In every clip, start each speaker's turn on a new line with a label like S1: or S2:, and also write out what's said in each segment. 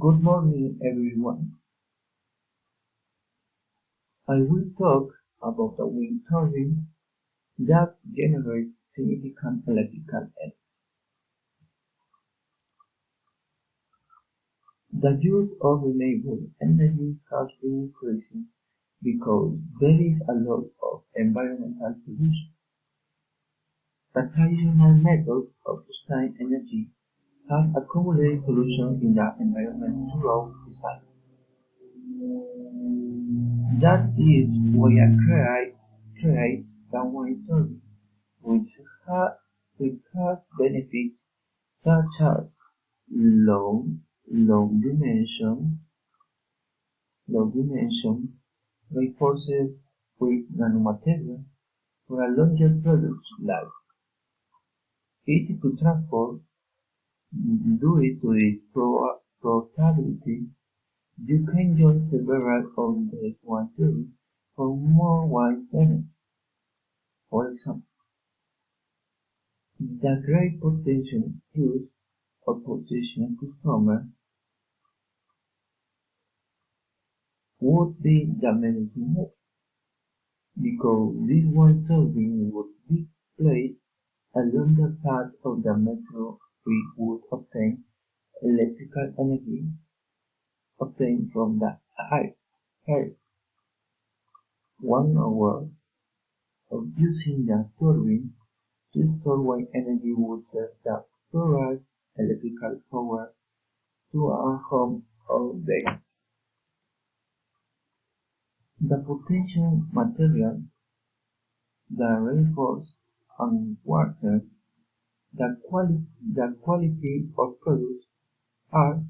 S1: Good morning, everyone. I will talk about a wind turbine that generates significant electrical energy. The use of renewable energy has been increasing because there is a lot of environmental pollution. The traditional methods of storing energy have accumulated pollution in the environment throughout the cycle. That is why it creates the wind turbine, which ha- which has benefits such as low low dimension low dimension reinforced with nanomaterial for a longer product life, easy to transport due to its portability. You can join several of the one turbine for more wide benefits. For example, the great potential use of potential customer would be the managing net, because this one turbine would be placed along the path of the metro. We would obtain electrical energy obtained from the air. 1 hour of using the turbine to store wind energy would serve to provide electrical power to a home all day. The potential material, the reinforced and water, the quality of products are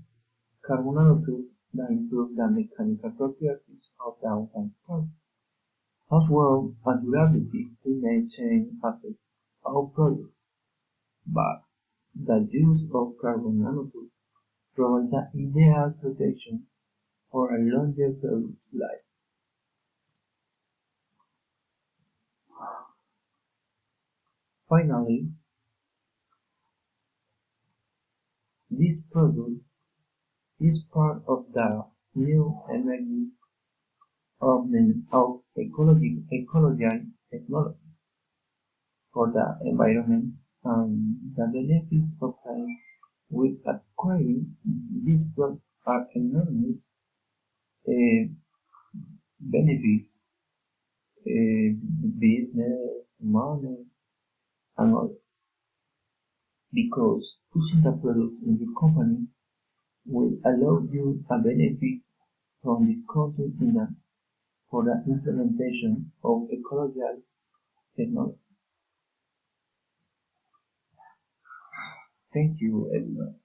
S1: carbon nanotubes that improve the mechanical properties of the outside part, as well as durability we may change affect our products, but the use of carbon nanotubes provides the ideal protection for a longer product life. Finally, this product is part of the new energy movement of ecological technology for the environment, and the benefits obtained with acquiring these products are enormous uh, benefits, business, money, and all, because pushing the product in the company will allow you a benefit from this content in for the implementation of ecological technology. Thank you, everyone.